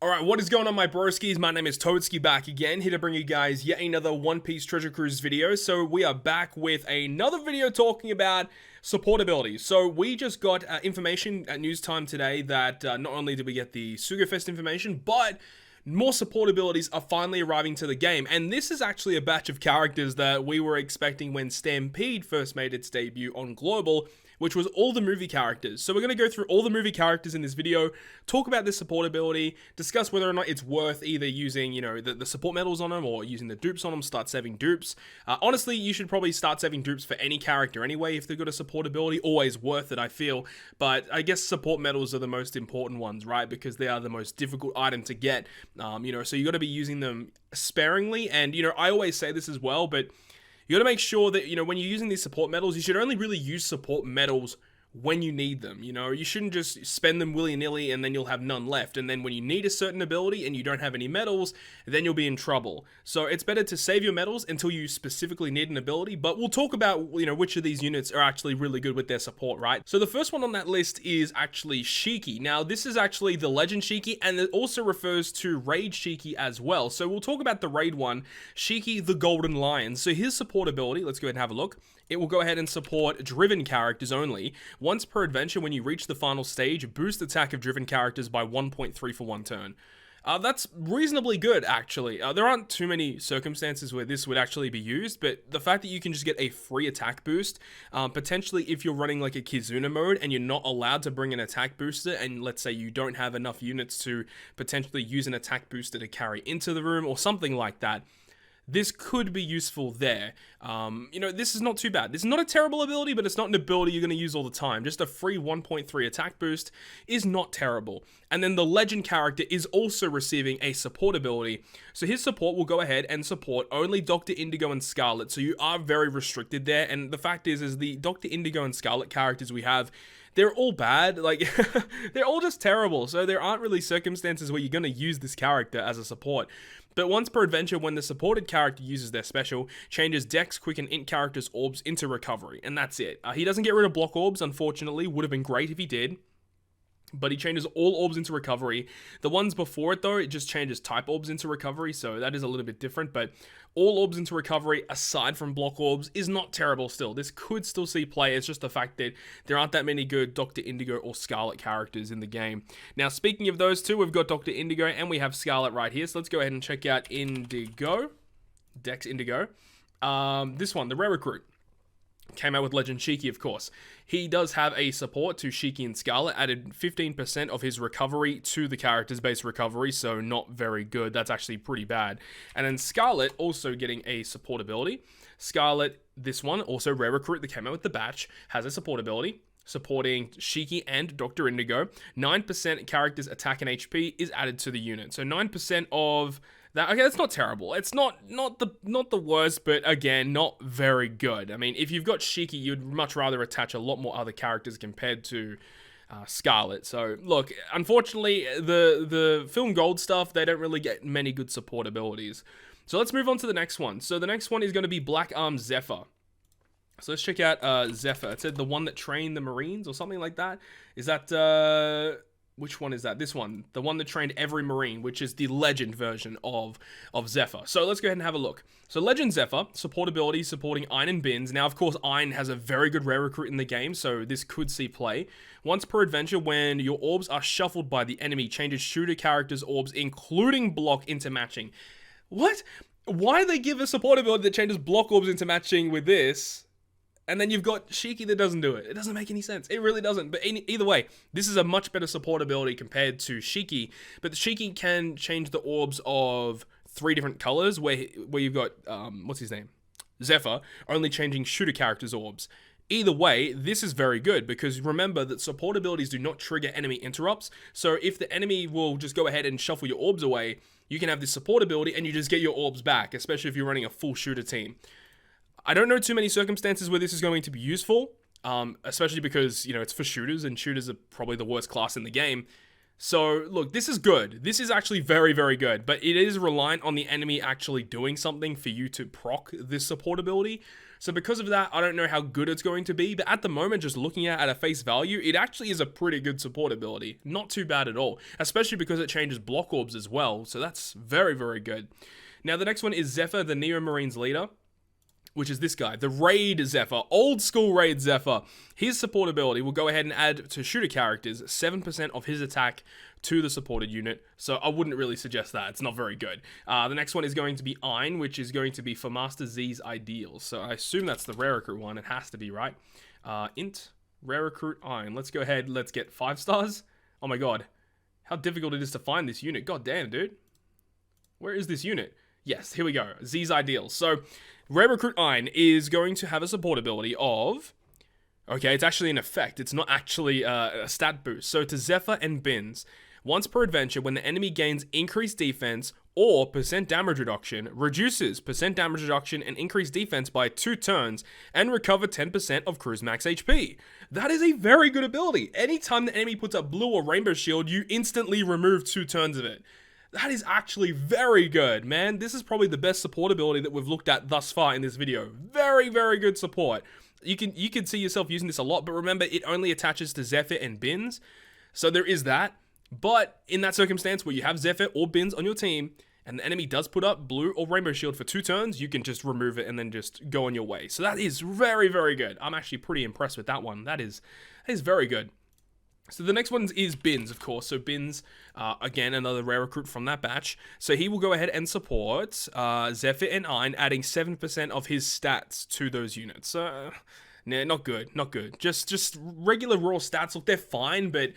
Alright, what is going on my broskiis? My name is Toadskii back again, here to bring you guys yet another One Piece Treasure Cruise video. So we are back with another video talking about support abilities. So we just got information at news time today that not only did we get the Sugafest information, but more support abilities are finally arriving to the game. And this is actually a batch of characters that we were expecting when Stampede first made its debut on Global, which was all the movie characters. So we're going to go through all the movie characters in this video, talk about this support ability, discuss whether or not it's worth either using, the support medals on them or using the dupes on them, start saving dupes. Honestly, you should probably start saving dupes for any character anyway if they've got a support ability. Always worth it, I feel. But I guess support medals are the most important ones, right? Because they are the most difficult item to get, so you got to be using them sparingly. And, I always say this as well, but you got to make sure that, when you're using these support medals, you should only really use support medals when you need them. You shouldn't just spend them willy-nilly and then you'll have none left. And then when you need a certain ability and you don't have any medals, then you'll be in trouble. So it's better to save your medals until you specifically need an ability. But we'll talk about, which of these units are actually really good with their support, right? So the first one on that list is actually Shiki. Now, this is actually the Legend Shiki, and it also refers to Raid Shiki as well. So we'll talk about the Raid one, Shiki the Golden Lion. So his support ability, let's go ahead and have a look. It will go ahead and support driven characters only. Once per adventure, when you reach the final stage, boost attack of driven characters by 1.3 for one turn. That's reasonably good, actually. There aren't too many circumstances where this would actually be used, but the fact that you can just get a free attack boost, potentially if you're running like a Kizuna mode and you're not allowed to bring an attack booster, and let's say you don't have enough units to potentially use an attack booster to carry into the room or something like that, this could be useful there. This is not too bad. This is not a terrible ability, but it's not an ability you're going to use all the time. Just a free 1.3 attack boost is not terrible. And then the Legend character is also receiving a support ability. So his support will go ahead and support only Dr. Indigo and Scarlet. So you are very restricted there. And the fact is the Dr. Indigo and Scarlet characters we have, they're all bad. Like, they're all just terrible. So there aren't really circumstances where you're going to use this character as a support. But once per adventure, when the supported character uses their special, changes Dex, Quick, and Int characters' orbs into recovery. And that's it. He doesn't get rid of block orbs, unfortunately. Would have been great if he did. But he changes all orbs into recovery. The ones before it, though, it just changes type orbs into recovery, so that is a little bit different. But all orbs into recovery, aside from block orbs, is not terrible still. This could still see play. It's just the fact that there aren't that many good Dr. Indigo or Scarlet characters in the game. Now, speaking of those two, we've got Dr. Indigo and we have Scarlet right here. So let's go ahead and check out Indigo. Dex Indigo. This one, the rare recruit. Came out with Legend Shiki, of course. He does have a support to Shiki and Scarlet, added 15% of his recovery to the character's base recovery, so not very good. That's actually pretty bad. And then Scarlet also getting a support ability. Scarlet, this one, also rare recruit that came out with the batch, has a support ability supporting Shiki and Dr. Indigo. 9% character's attack and HP is added to the unit. So 9% of that, okay, that's not terrible. It's not the worst, but again, not very good. I mean, if you've got Shiki, you'd much rather attach a lot more other characters compared to Scarlet. So, look, unfortunately, the Film Gold stuff, they don't really get many good support abilities. So let's move on to the next one. So the next one is going to be Black Arm Zephyr. So let's check out Zephyr. It said the one that trained the Marines or something like that. Is that... which one is that? This one. The one that trained every Marine, which is the Legend version of Zephyr. So let's go ahead and have a look. So Legend Zephyr, support ability, supporting Ain and Bins. Now, of course, Ain has a very good rare recruit in the game, so this could see play. Once per adventure, when your orbs are shuffled by the enemy, changes shooter characters' orbs, including block, into matching. What? Why do they give a support ability that changes block orbs into matching with this? And then you've got Shiki that doesn't do it. It doesn't make any sense. It really doesn't. But either way, this is a much better support ability compared to Shiki. But the Shiki can change the orbs of 3 different colors, where you've got, what's his name? Zephyr, only changing shooter characters' orbs. Either way, this is very good, because remember that support abilities do not trigger enemy interrupts. So if the enemy will just go ahead and shuffle your orbs away, you can have this support ability and you just get your orbs back, especially if you're running a full shooter team. I don't know too many circumstances where this is going to be useful, especially because, it's for shooters, and shooters are probably the worst class in the game. So, look, this is good. This is actually very, very good, but it is reliant on the enemy actually doing something for you to proc this support ability. So because of that, I don't know how good it's going to be, but at the moment, just looking at a face value, it actually is a pretty good support ability. Not too bad at all, especially because it changes block orbs as well, so that's very, very good. Now, the next one is Zephyr, the Neo Marines leader, which is this guy, the Raid Zephyr, old school Raid Zephyr. His support ability will go ahead and add to shooter characters 7% of his attack to the supported unit, so I wouldn't really suggest that. It's not very good. The next one is going to be Ain, which is going to be for Master Z's ideals, so I assume that's the rare recruit one. It has to be, right? Int, rare recruit Ain. Let's go ahead, let's get 5 stars. Oh my god, how difficult it is to find this unit. God damn, dude. Where is this unit? Yes, here we go. Z's ideals. So, Rare Recruit Ain is going to have a support ability of... Okay, it's actually an effect. It's not actually a stat boost. So, to Zephyr and Bins, once per adventure, when the enemy gains increased defense or % damage reduction, reduces % damage reduction and increased defense by 2 turns, and recover 10% of Curze max HP. That is a very good ability. Anytime the enemy puts up blue or rainbow shield, you instantly remove 2 turns of it. That is actually very good, man. This is probably the best support ability that we've looked at thus far in this video. Very, very good support. You can see yourself using this a lot, but remember, it only attaches to Zephyr and Bins. So there is that. But in that circumstance where you have Zephyr or Bins on your team, and the enemy does put up blue or rainbow shield for 2 turns, you can just remove it and then just go on your way. So that is very, very good. I'm actually pretty impressed with that one. That is very good. So the next one is Bins, of course. So Bins, again, another rare recruit from that batch. So he will go ahead and support Zephyr and Ain, adding 7% of his stats to those units. Nah, not good, not good. Just regular raw stats. Look, they're fine, but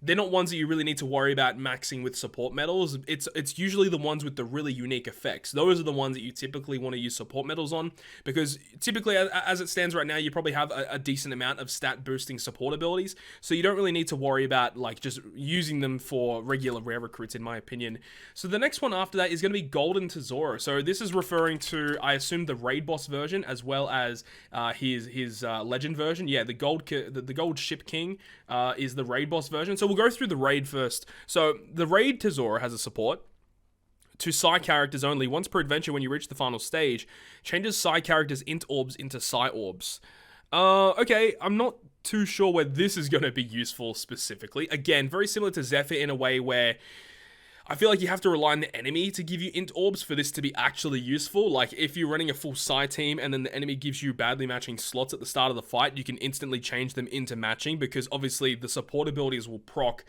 they're not ones that you really need to worry about maxing with support medals. It's usually the ones with the really unique effects. Those are the ones that you typically want to use support medals on, because typically, as it stands right now, you probably have a decent amount of stat boosting support abilities, so you don't really need to worry about like just using them for regular rare recruits, in my opinion. So the next one after that is going to be Golden Tesoro. So this is referring to, I assume, the raid boss version as well as his legend version. Yeah, the gold ship king is the raid boss version. So we'll go through the raid first. So the raid Tesoro has a support to Psi characters only. Once per adventure, when you reach the final stage, changes Psi characters' int orbs into Psi orbs. Okay, I'm not too sure where this is going to be useful specifically. Again, very similar to Zephyr in a way where I feel like you have to rely on the enemy to give you int orbs for this to be actually useful. Like, if you're running a full Psi team and then the enemy gives you badly matching slots at the start of the fight, you can instantly change them into matching, because obviously the support abilities will proc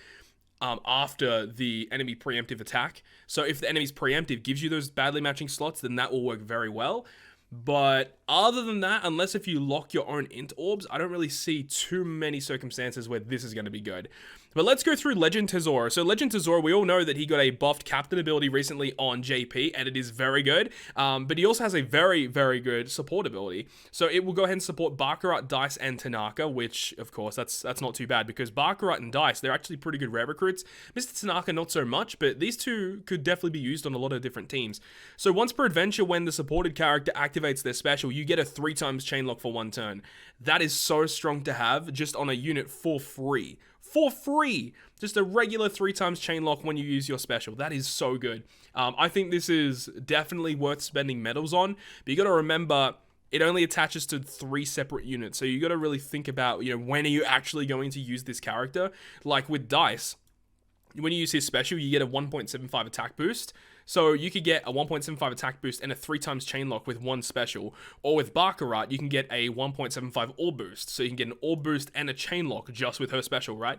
after the enemy preemptive attack. So if the enemy's preemptive gives you those badly matching slots, then that will work very well. But other than that, unless if you lock your own int orbs, I don't really see too many circumstances where this is going to be good. But let's go through Legend Tesoro. So Legend Tesoro, we all know that he got a buffed captain ability recently on JP, and it is very good. But he also has a very, very good support ability. So it will go ahead and support Baccarat, Dice, and Tanaka, which, of course, that's not too bad, because Baccarat and Dice, they're actually pretty good rare recruits. Mr. Tanaka, not so much, but these two could definitely be used on a lot of different teams. So once per adventure, when the supported character activates their special, you get a 3x chain lock for 1 turn. That is so strong to have just on a unit for free. For free! Just a regular 3x chain lock when you use your special. That is so good. I think this is definitely worth spending medals on, but you got to remember, it only attaches to 3 separate units, so you got to really think about, when are you actually going to use this character? Like with Dice, when you use his special, you get a 1.75 attack boost. So you could get a 1.75 attack boost and a 3x chain lock with 1 special. Or with Baccarat, you can get a 1.75 orb boost. So you can get an orb boost and a chain lock just with her special, right?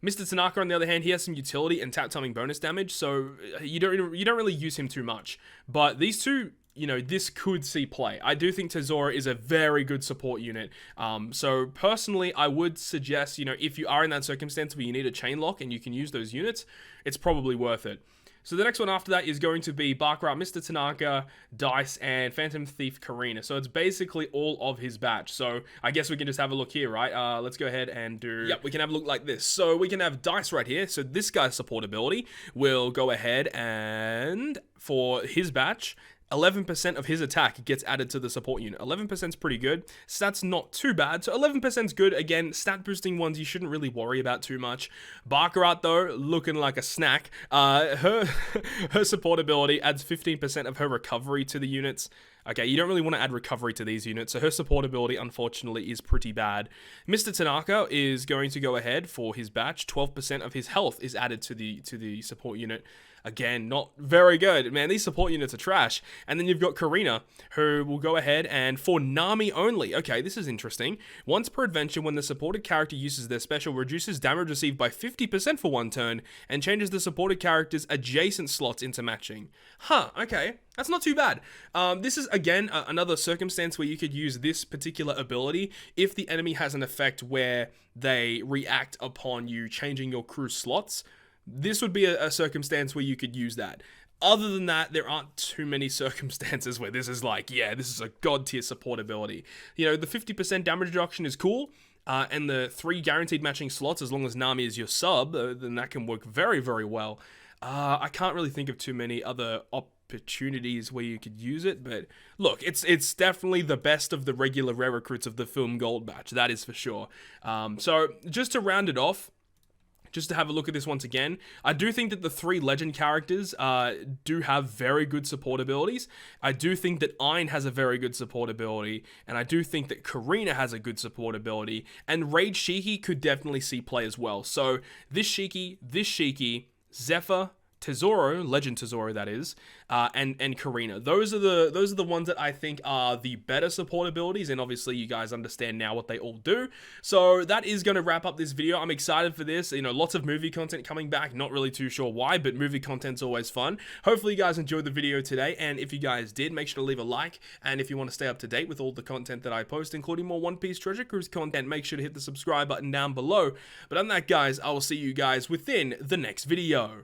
Mr. Tanaka, on the other hand, he has some utility and tap timing bonus damage, so you don't really use him too much. But these two, this could see play. I do think Tesoro is a very good support unit. So personally, I would suggest, if you are in that circumstance where you need a chain lock and you can use those units, it's probably worth it. So the next one after that is going to be Baccarat, Mr. Tanaka, Dice, and Phantom Thief Karina. So it's basically all of his batch. So I guess we can just have a look here, right? Let's go ahead and do... Yep, we can have a look like this. So we can have Dice right here. So this guy's support ability will go ahead and, for his batch, 11% of his attack gets added to the support unit. 11% is pretty good. Stats not too bad. So 11% is good. Again, stat boosting ones you shouldn't really worry about too much. Baccarat, though, looking like a snack. Her support ability adds 15% of her recovery to the units. Okay, you don't really want to add recovery to these units, so her support ability, unfortunately, is pretty bad. Mr. Tanaka is going to go ahead for his batch. 12% of his health is added to the support unit. Again, not very good. Man, these support units are trash. And then you've got Karina, who will go ahead and for Nami only. Okay, this is interesting. Once per adventure, when the supported character uses their special, reduces damage received by 50% for one turn, and changes the supported character's adjacent slots into matching. Huh, okay. That's not too bad. This is, again, another circumstance where you could use this particular ability if the enemy has an effect where they react upon you changing your crew slots. This would be a circumstance where you could use that. Other than that, there aren't too many circumstances where this is like, yeah, this is a god tier support ability. You know, the 50% damage reduction is cool, and the 3 guaranteed matching slots, as long as Nami is your sub, then that can work very, very well. I can't really think of too many other opportunities where you could use it, but look, it's definitely the best of the regular rare recruits of the film gold batch, that is for sure. So just to round it off, just to have a look at this once again, I do think that the 3 legend characters do have very good support abilities. I do think that Ain has a very good support ability, and I do think that Karina has a good support ability, and Raid Shiki could definitely see play as well. So this Shiki, Zephyr, Tesoro, Legend Tesoro that is, and Karina. Those are the ones that I think are the better support abilities, and obviously you guys understand now what they all do. So that is going to wrap up this video. I'm excited for this. You know, lots of movie content coming back. Not really too sure why, but movie content's always fun. Hopefully you guys enjoyed the video today, and if you guys did, make sure to leave a like, and if you want to stay up to date with all the content that I post, including more One Piece Treasure Cruise content, make sure to hit the subscribe button down below. But other than that, guys, I will see you guys within the next video.